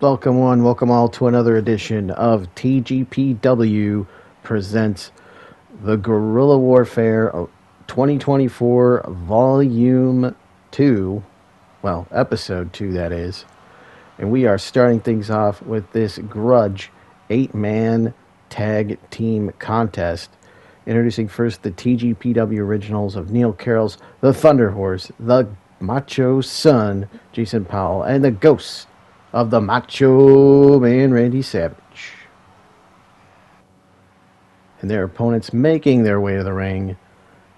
Welcome one, welcome all to another edition of TGPW presents the Guerrilla Warfare 2024 Volume 2, well, Episode 2 that is. And we are starting things off with this Grudge 8-man tag team contest. Introducing first the TGPW originals of Neil Karels, the Thunderhorse, the Macho Son, Jason Powell, and the Ghost of the Macho Man, Randy Savage. And their opponents making their way to the ring.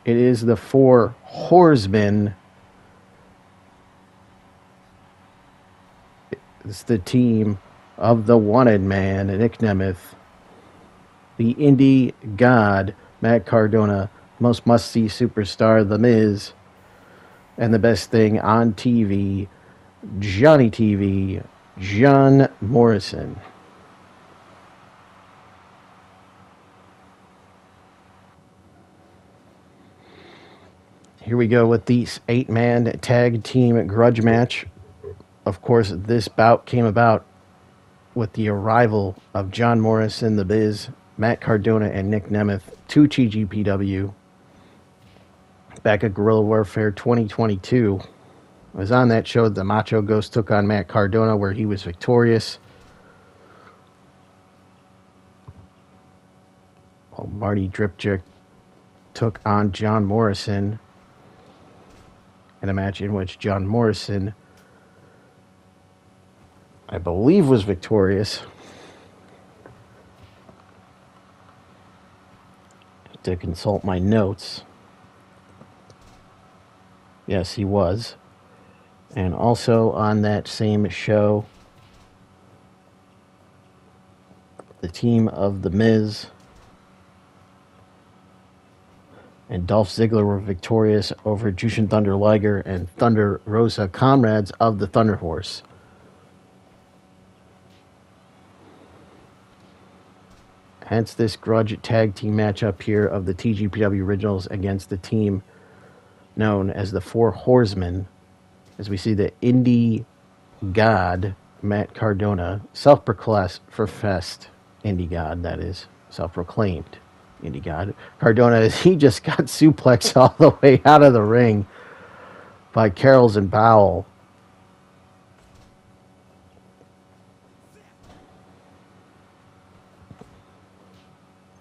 It is the four Whoresmen. It's the team of the Wanted Man, Nick Nemeth, the Indie God, Matt Cardona, most must-see superstar, The Miz, and the best thing on TV, Johnny TV, John Morrison. Here we go with the 8-man tag team grudge match. Of course, this bout came about with the arrival of John Morrison, The Biz, Matt Cardona, and Nick Nemeth to TGPW back at Guerrilla Warfare 2022. It was on that show that the Macho Ghost took on Matt Cardona, where he was victorious. While Marty Dripchick took on John Morrison in a match in which John Morrison, I believe, was victorious. To consult my notes. Yes, he was. And also on that same show, the team of The Miz and Dolph Ziggler were victorious over Jushin Thunder Liger and Thunder Rosa, comrades of the Thunderhorse. Hence this grudge tag team matchup here of the TGPW originals against the team known as the Four Whoresmen, as we see the Indie God, Matt Cardona, self-professed Indie God, that is, self-proclaimed Indie God. Cardona, he just got suplexed all the way out of the ring by Karels and Powell.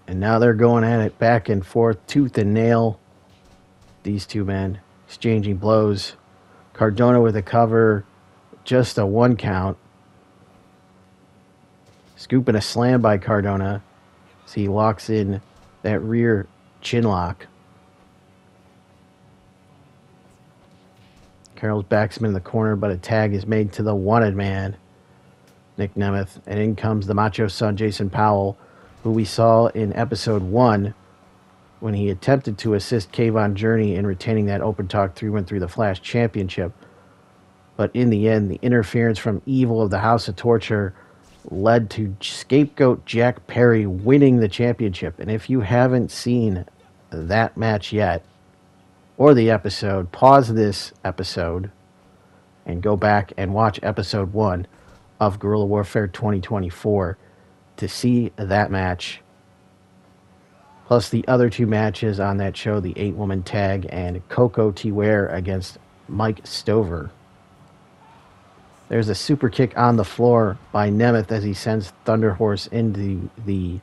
And now they're going at it back and forth, tooth and nail. These two men exchanging blows. Cardona with a cover, just a 1 count. Scoop and a slam by Cardona as he locks in that rear chin lock. Karels backs him in the corner, but a tag is made to the Wanted Man, Nick Nemeth. And in comes the Macho Son, Jason Powell, who we saw in episode 1 when he attempted to assist Kayvon Journey in retaining that Open Talk 3-1-3 The Flash Championship. But in the end, the interference from Evil of the House of Torture led to scapegoat Jack Perry winning the championship. And if you haven't seen that match yet, or the episode, pause this episode and go back and watch episode 1 of Guerrilla Warfare 2024 to see that match, plus the other 2 matches on that show, the 8-woman tag and Coco T. Ware against Mike Stover. There's a super kick on the floor by Nemeth as he sends Thunderhorse into the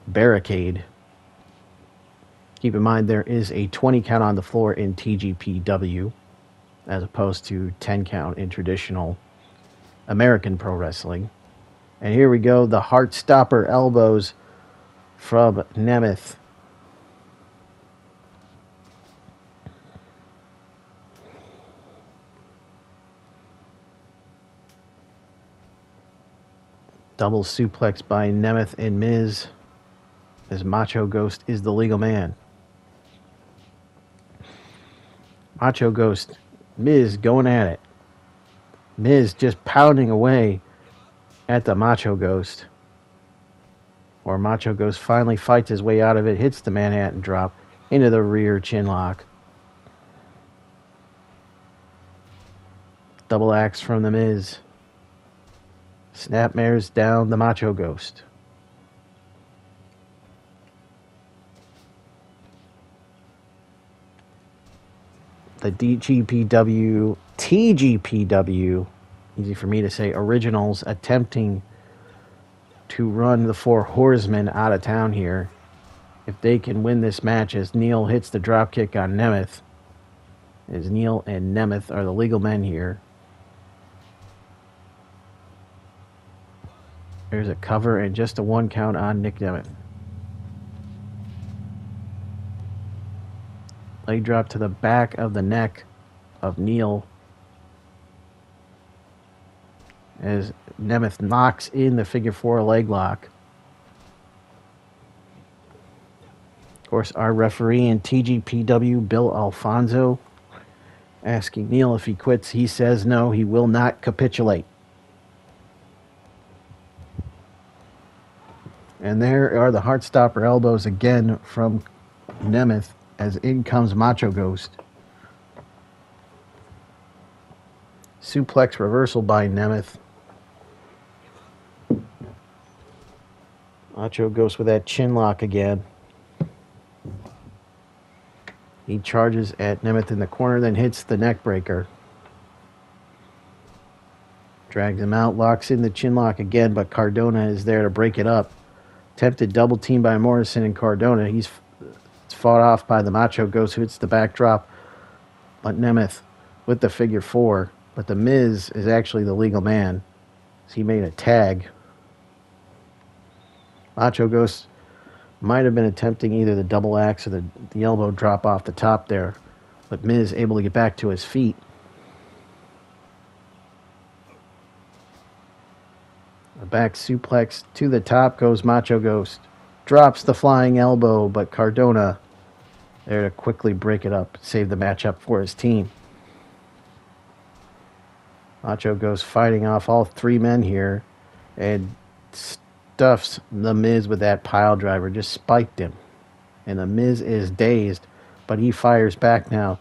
barricade. Keep in mind there is a 20 count on the floor in TGPW as opposed to 10 count in traditional American Pro Wrestling. And here we go, the Heartstopper elbows from Nemeth. Double suplex by Nemeth and Miz as Macho Ghost is the legal man. Macho Ghost, Miz going at it. Miz just pounding away at the Macho Ghost. Or Macho Ghost finally fights his way out of it, hits the Manhattan drop into the rear chin lock. Double axe from The Miz. Snapmares down the Macho Ghost. The DGPW, TGPW, easy for me to say, originals attempting to run the four Whoresmen out of town here. If they can win this match as Neil hits the dropkick on Nemeth, as Neil and Nemeth are the legal men here. There's a cover and just a 1 count on Nick Nemeth. Leg drop to the back of the neck of Neil as Nemeth knocks in the figure 4 leg lock. Of course, our referee in TGPW, Bill Alfonso, asking Neil if he quits. He says no, he will not capitulate. And there are the Heartstopper elbows again from Nemeth as in comes Macho Ghost. Suplex reversal by Nemeth. Macho Ghost with that chin lock again. He charges at Nemeth in the corner, then hits the neck breaker. Drags him out, locks in the chin lock again, but Cardona is there to break it up. Attempted double team by Morrison and Cardona. He's fought off by the Macho Ghost, who hits the backdrop. But Nemeth with the figure 4. But the Miz is actually the legal man, as he made a tag. Macho Ghost might have been attempting either the double axe or the elbow drop off the top there. But Miz able to get back to his feet. A back suplex to the top goes Macho Ghost. Drops the flying elbow, but Cardona there to quickly break it up, save the matchup for his team. Macho Ghost fighting off all 3 men here and stuffs the Miz with that pile driver, just spiked him. And the Miz is dazed, but he fires back now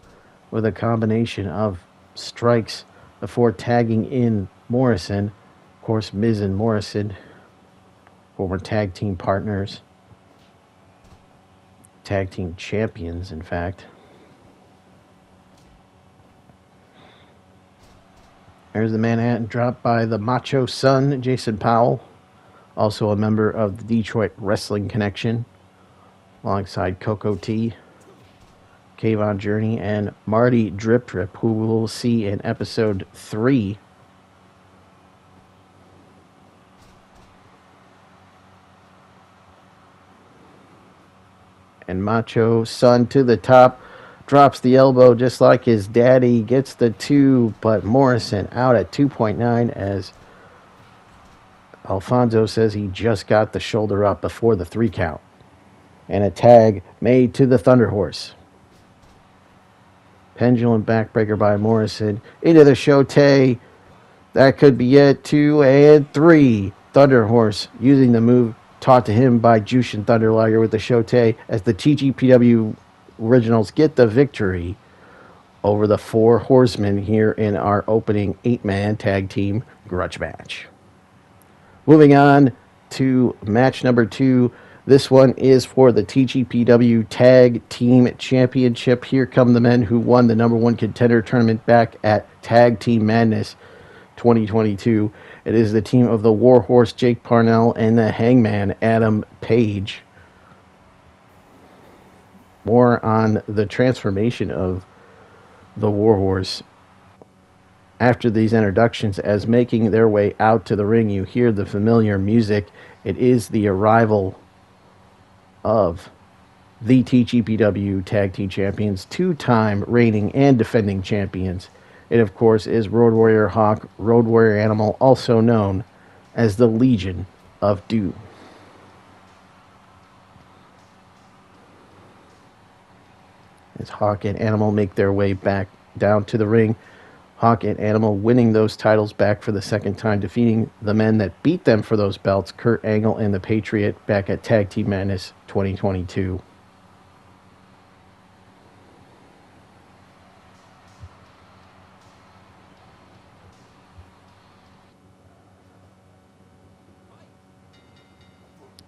with a combination of strikes before tagging in Morrison. Of course, Miz and Morrison, former tag team partners. Tag team champions, in fact. There's the Manhattan drop by the Macho son, Jason Powell. Also a member of the Detroit Wrestling Connection. Alongside Coco T, Kayvon Journey, and Marty Drip Drip, who we'll see in episode 3. And Macho son to the top, drops the elbow just like his daddy, gets the 2, but Morrison out at 2.9 as Alfonso says he just got the shoulder up before the 3 count. And a tag made to the Thunderhorse. Pendulum backbreaker by Morrison into the Shote. That could be it. 2 and 3. Thunderhorse using the move taught to him by Jushin Thunder Liger with the Shote as the TGPW originals get the victory over the 4 Horsemen here in our opening 8-man tag team grudge match. Moving on to match number 2. This one is for the TGPW Tag Team Championship. Here come the men who won the number 1 contender tournament back at Tag Team Madness 2022. It is the team of the Warhorse, Jake Parnell, and the Hangman, Adam Page. More on the transformation of the Warhorse after these introductions. As making their way out to the ring, you hear the familiar music. It is the arrival of the TGPW Tag Team Champions, 2-time reigning and defending champions. It, of course, is Road Warrior Hawk, Road Warrior Animal, also known as the Legion of Doom. As Hawk and Animal make their way back down to the ring, Hawk and Animal winning those titles back for the second time, defeating the men that beat them for those belts, Kurt Angle and the Patriot, back at Tag Team Madness 2022.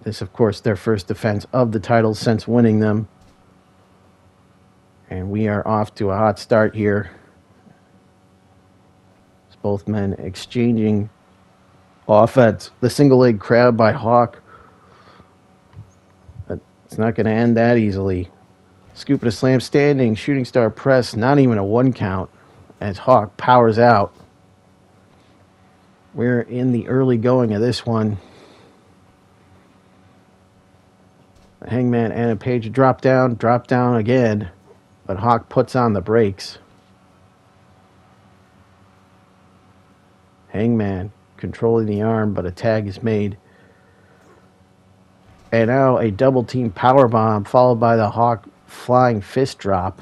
This, of course, their first defense of the titles since winning them. And we are off to a hot start here. It's both men exchanging offense. The single leg crab by Hawk. But it's not going to end that easily. Scoop and a slam standing. Shooting star press. Not even a 1 count as Hawk powers out. We're in the early going of this one. Hangman and a Page drop down again. But Hawk puts on the brakes. Hangman controlling the arm, but a tag is made. And now a double team powerbomb followed by the Hawk flying fist drop.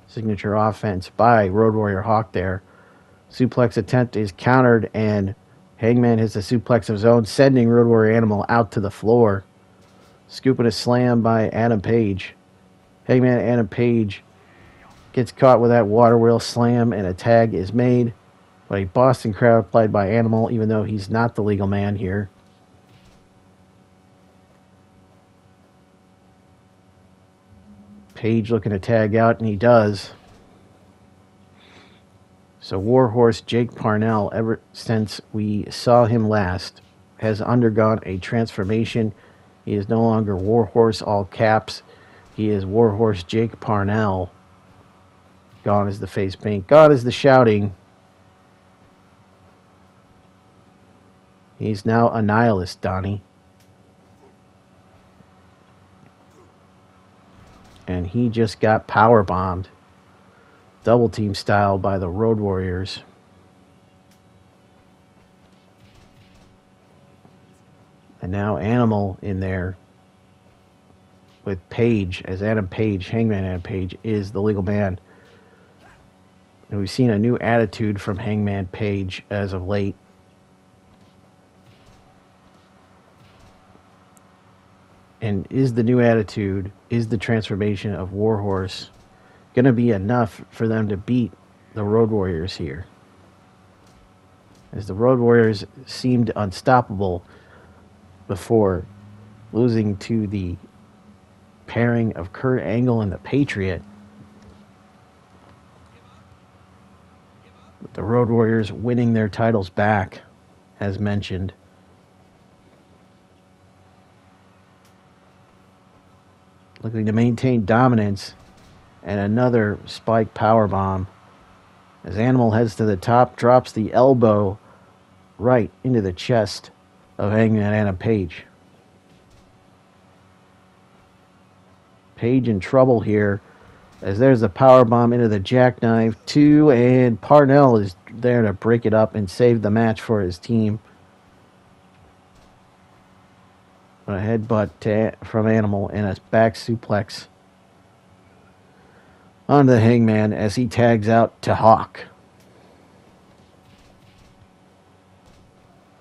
Signature offense by Road Warrior Hawk there. Suplex attempt is countered, and Hangman hits a suplex of his own, sending Road Warrior Animal out to the floor. Scoop and a slam by Adam Page. Hangman Adam Page gets caught with that water wheel slam, and a tag is made. But a Boston Crab applied by Animal, even though he's not the legal man here. Page looking to tag out, and he does. So Warhorse Jake Parnell, ever since we saw him last, has undergone a transformation. He is no longer Warhorse, all caps. He is Warhorse Jake Parnell. Gone is the face paint. Gone is the shouting. He's now a nihilist, Donnie. And he just got powerbombed. Double team style by the Road Warriors. And now Animal in there with Page, as Adam Page, Hangman Adam Page, is the legal man. And we've seen a new attitude from Hangman Page as of late. And is the new attitude, is the transformation of Warhorse going to be enough for them to beat the Road Warriors here? As the Road Warriors seemed unstoppable before losing to the pairing of Kurt Angle and the Patriot. But the Road Warriors winning their titles back, as mentioned. Looking to maintain dominance, and another spike powerbomb. As Animal heads to the top, drops the elbow right into the chest of Hangman Adam Page. Page in trouble here, as there's the powerbomb into the jackknife too, and Parnell is there to break it up and save the match for his team. A headbutt from Animal and a back suplex onto the Hangman as he tags out to Hawk.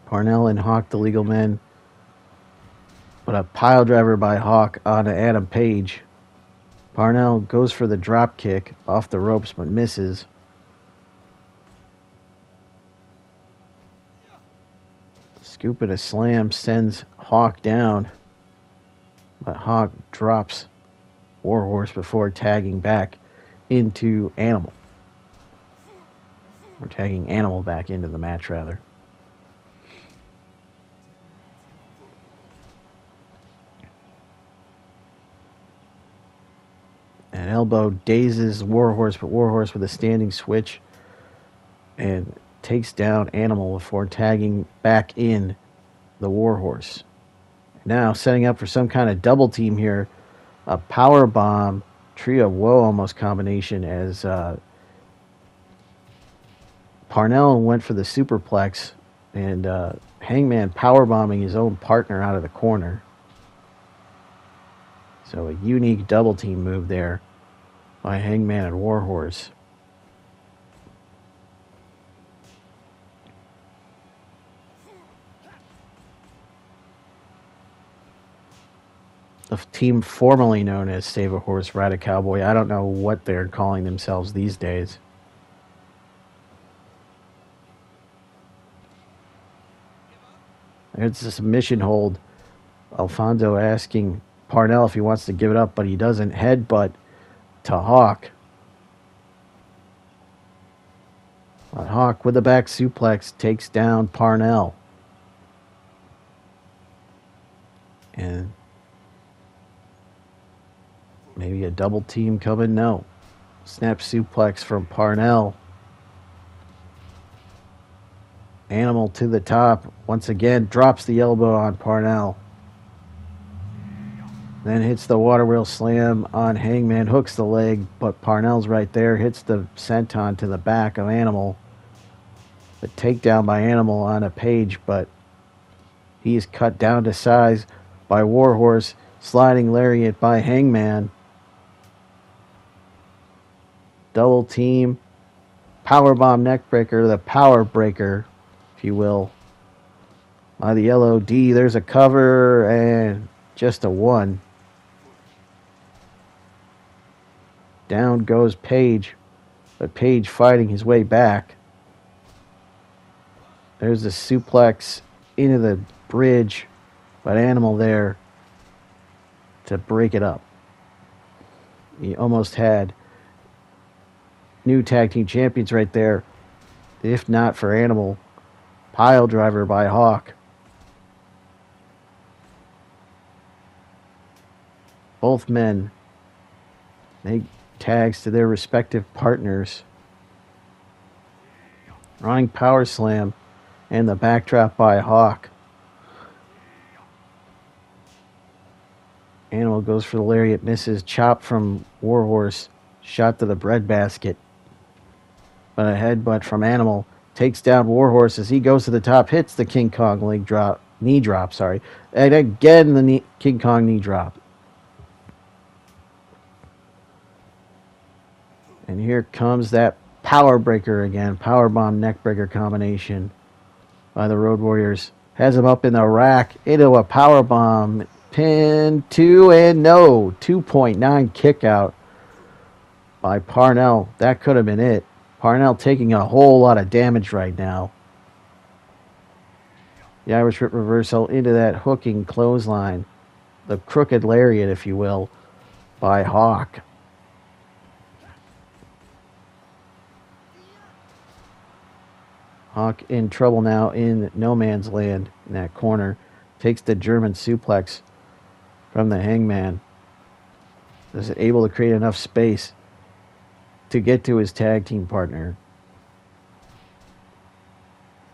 Parnell and Hawk, the legal men. But a pile driver by Hawk onto Adam Page. Parnell goes for the drop kick off the ropes but misses. Scoop and a slam sends Hawk down. But Hawk drops Warhorse before tagging back into Animal. Or tagging Animal back into the match, rather. An elbow dazes Warhorse, but Warhorse with a standing switch and takes down Animal before tagging back in the Warhorse. Now setting up for some kind of double team here. A power bomb, trio woe almost combination as Parnell went for the superplex and Hangman power bombing his own partner out of the corner. So a unique double team move there by Hangman and Warhorse. The team formerly known as Save a Horse, Ride a Cowboy. I don't know what they're calling themselves these days. There's a submission hold. Alfonso asking Parnell if he wants to give it up, but he doesn't. Headbutt to Hawk. But Hawk with the back suplex takes down Parnell. And maybe a double team coming? No. Snap suplex from Parnell. Animal to the top. Once again, drops the elbow on Parnell. Then hits the water wheel slam on Hangman. Hooks the leg, but Parnell's right there. Hits the senton to the back of Animal. The takedown by Animal on a Page, but he is cut down to size by Warhorse. Sliding lariat by Hangman. Double team. Powerbomb neckbreaker. The power breaker, if you will, by the LOD. There's a cover and just a 1. Down goes Page, but Page fighting his way back. There's a suplex into the bridge, but Animal there to break it up. He almost had new tag team champions right there, if not for Animal. Pile driver by Hawk. Both men make tags to their respective partners. Running power slam and the backdrop by Hawk. Animal goes for the lariat, misses. Chop from Warhorse, shot to the breadbasket. But a headbutt from Animal takes down Warhorse as he goes to the top, hits the King Kong knee drop, and again the King Kong knee drop. And here comes that power breaker again, powerbomb neckbreaker combination by the Road Warriors. Has him up in the rack into a powerbomb, pin 2, and no, 2.9 kick out by Parnell. That could have been it. Parnell taking a whole lot of damage right now. The Irish Whip reversal into that hooking clothesline. The crooked lariat, if you will, by Hawk. Hawk in trouble now in no man's land in that corner. Takes the German suplex from the Hangman. Is able to create enough space to get to his tag team partner.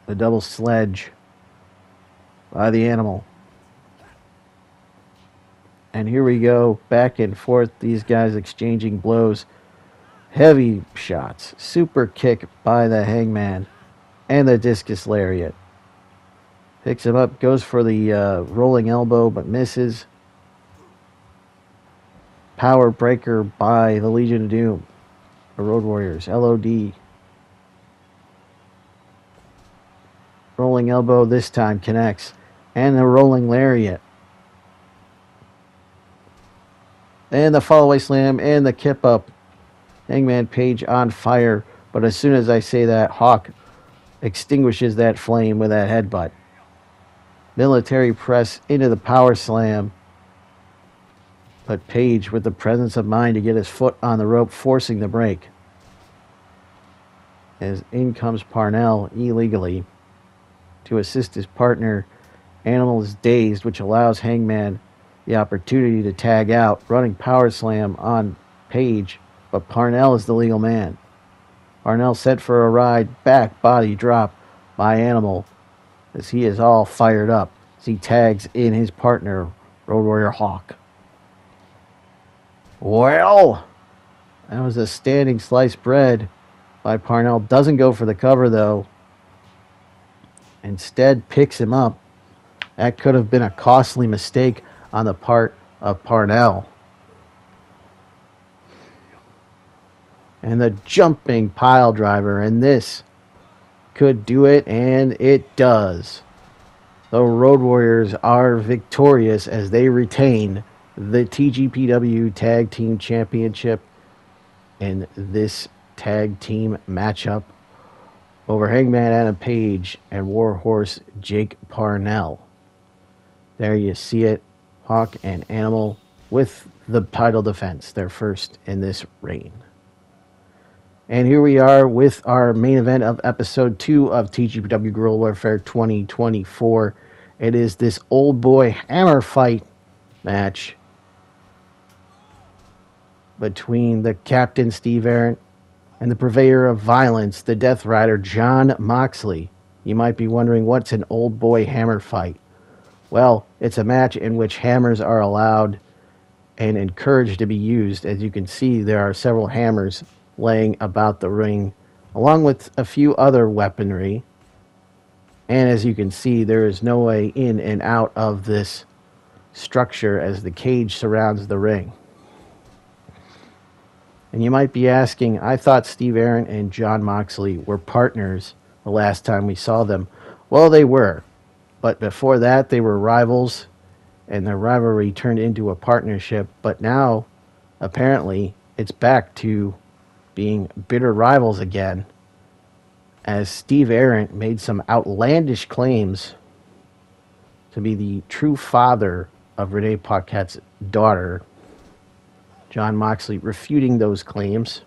The double sledge by the Animal. And here we go, back and forth, these guys exchanging blows. Heavy shots. Super kick by the Hangman. And the discus lariat. Picks him up, goes for the rolling elbow, but misses. Power breaker by the Legion of Doom. The Road Warriors, LOD. Rolling elbow this time connects. And the rolling lariat. And the fallaway slam and the kip up. Hangman Page on fire. But as soon as I say that, Hawk extinguishes that flame with that headbutt. Military press into the power slam. But Page with the presence of mind to get his foot on the rope, forcing the break. As in comes Parnell illegally to assist his partner. Animal is dazed, which allows Hangman the opportunity to tag out. Running power slam on Page, but Parnell is the legal man. Parnell set for a ride, back body drop by Animal as he is all fired up as he tags in his partner, Road Warrior Hawk. Well, that was a standing sliced bread by Parnell. Doesn't go for the cover, though. Instead, picks him up. That could have been a costly mistake on the part of Parnell. And the jumping pile driver, and this could do it, and it does. The Road Warriors are victorious as they retain the TGPW Tag Team Championship in this tag team matchup over Hangman Adam Page and Warhorse Jake Parnell. There you see it. Hawk and Animal with the title defense, their first in this reign. And here we are with our main event of episode 2 of TGPW Guerrilla Warfare 2024. It is this Oldboy hammer fight match between the Captain Steve Ahrendt and the purveyor of violence, the Death Rider Jon Moxley. You might be wondering, what's an Oldboy hammer fight? Well, it's a match in which hammers are allowed and encouraged to be used. As you can see, there are several hammers laying about the ring, along with a few other weaponry. And as you can see, there is no way in and out of this structure as the cage surrounds the ring. And you might be asking, I thought Steve Ahrendt and Jon Moxley were partners the last time we saw them. Well, they were. But before that, they were rivals, and their rivalry turned into a partnership. But now, apparently, it's back to being bitter rivals again, as Steve Ahrendt made some outlandish claims to be the true father of Renee Paquette's daughter. Jon Moxley refuting those claims.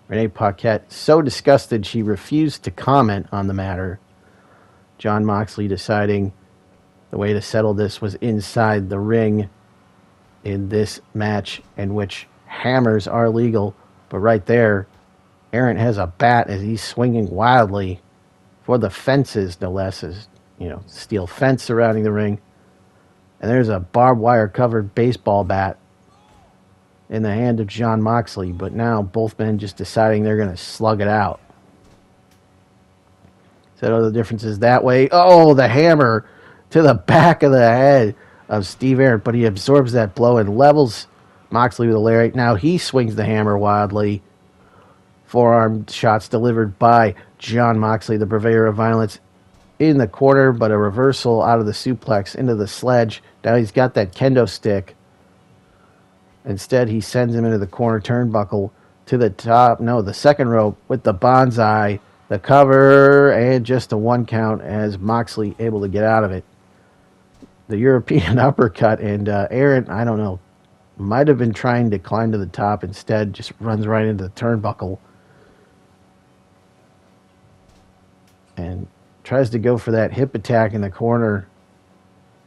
Renee Paquette so disgusted she refused to comment on the matter. Jon Moxley deciding the way to settle this was inside the ring in this match, in which hammers are legal. But right there, Ahrendt has a bat as he's swinging wildly for the fences, no less, as steel fence surrounding the ring. And there's a barbed wire covered baseball bat in the hand of Jon Moxley. But now both men just deciding they're going to slug it out. Settle the differences that way. Oh, the hammer to the back of the head of Steve Ahrendt, but he absorbs that blow and levels Moxley with a lariat. Now he swings the hammer wildly. Forearm shots delivered by Jon Moxley, the purveyor of violence, in the corner, but a reversal out of the suplex into the sledge. Now he's got that kendo stick. Instead, he sends him into the corner turnbuckle to the top. No, the second rope with the bonsai. The cover, and just a 1 count as Moxley able to get out of it. The European uppercut, and Ahrendt, I don't know, might have been trying to climb to the top. Instead, just runs right into the turnbuckle. And tries to go for that hip attack in the corner.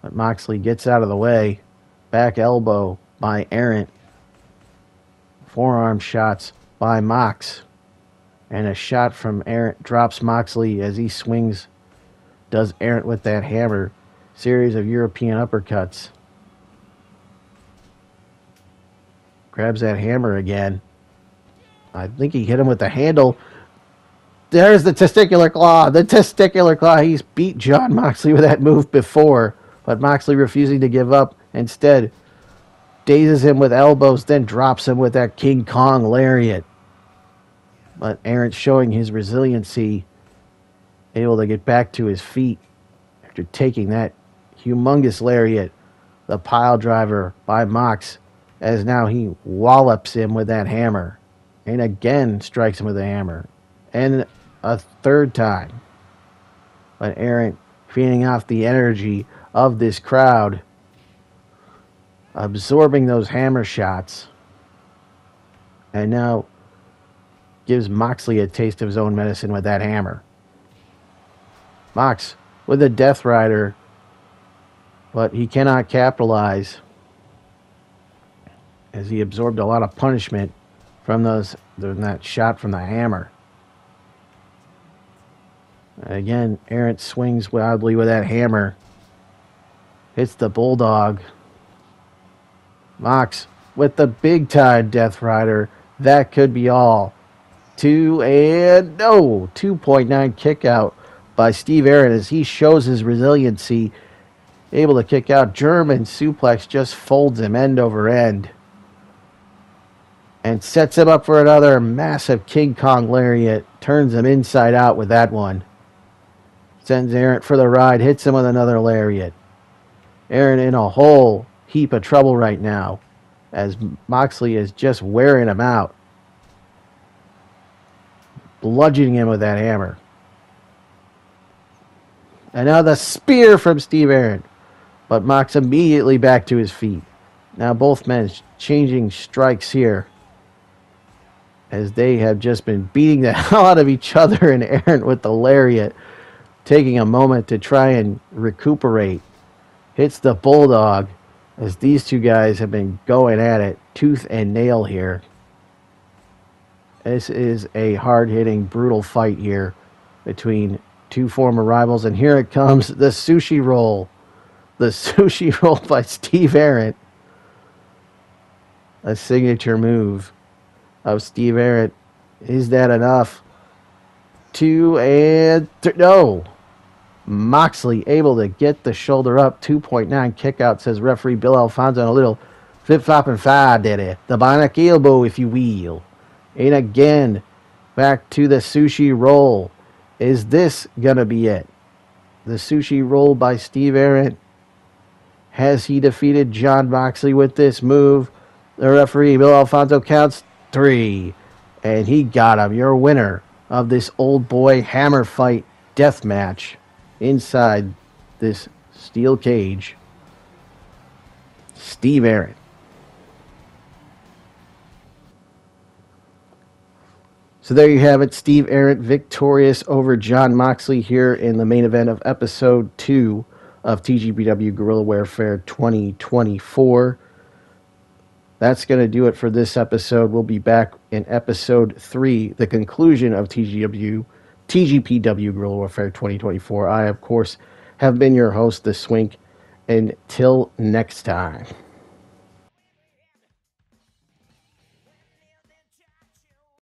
But Moxley gets out of the way. Back elbow by Ahrendt. Forearm shots by Mox. And a shot from Ahrendt drops Moxley as he swings. Does Ahrendt with that hammer. Series of European uppercuts. Grabs that hammer again. I think he hit him with the handle. There's the testicular claw. The testicular claw. He's beat Jon Moxley with that move before. But Moxley refusing to give up. Instead, dazes him with elbows. Then drops him with that King Kong lariat. But Ahrendt showing his resiliency, able to get back to his feet after taking that humongous lariat. The pile driver by Mox, as now he wallops him with that hammer. And again strikes him with a hammer. And a third time. But Ahrendt feeding off the energy of this crowd, absorbing those hammer shots. And now gives Moxley a taste of his own medicine with that hammer. Mox with a Death Rider, but he cannot capitalize as he absorbed a lot of punishment from that shot from the hammer. Again, Ahrendt swings wildly with that hammer. Hits the Bulldog. Mox with the big time Death Rider. That could be all. 2.9 kick out by Steve Ahrendt as he shows his resiliency. Able to kick out. German suplex just folds him end over end. And sets him up for another massive King Kong lariat. Turns him inside out with that one. Sends Ahrendt for the ride. Hits him with another lariat. Ahrendt in a whole heap of trouble right now, as Moxley is just wearing him out. Bludgeoning him with that hammer. And now the spear from Steve Ahrendt. But Mox immediately back to his feet. Now both men changing strikes here, as they have just been beating the hell out of each other, and Ahrendt with the lariat, taking a moment to try and recuperate. Hits the Bulldog, as these two guys have been going at it tooth and nail here. This is a hard-hitting, brutal fight here between two former rivals. And here it comes, the sushi roll. The sushi roll by Steve Ahrendt. A signature move of Steve Ahrendt. Is that enough? No. Moxley able to get the shoulder up. 2.9 kick out, says referee Bill Alfonso. And a little flip-flop and fire did it. The bionic elbow, if you will. And again, back to the sushi roll. Is this going to be it? The sushi roll by Steve Ahrendt. Has he defeated Jon Moxley with this move? The referee, Bill Alfonso, counts 3. And he got him. Your winner of this old boy hammer fight death match inside this steel cage, Steve Ahrendt. So there you have it. Steve Ahrendt victorious over Jon Moxley here in the main event of episode 2 of TGPW Guerrilla Warfare 2024. That's going to do it for this episode. We'll be back in episode 3, the conclusion of TGPW Guerrilla Warfare 2024. I, of course, have been your host, The Swink. Until next time.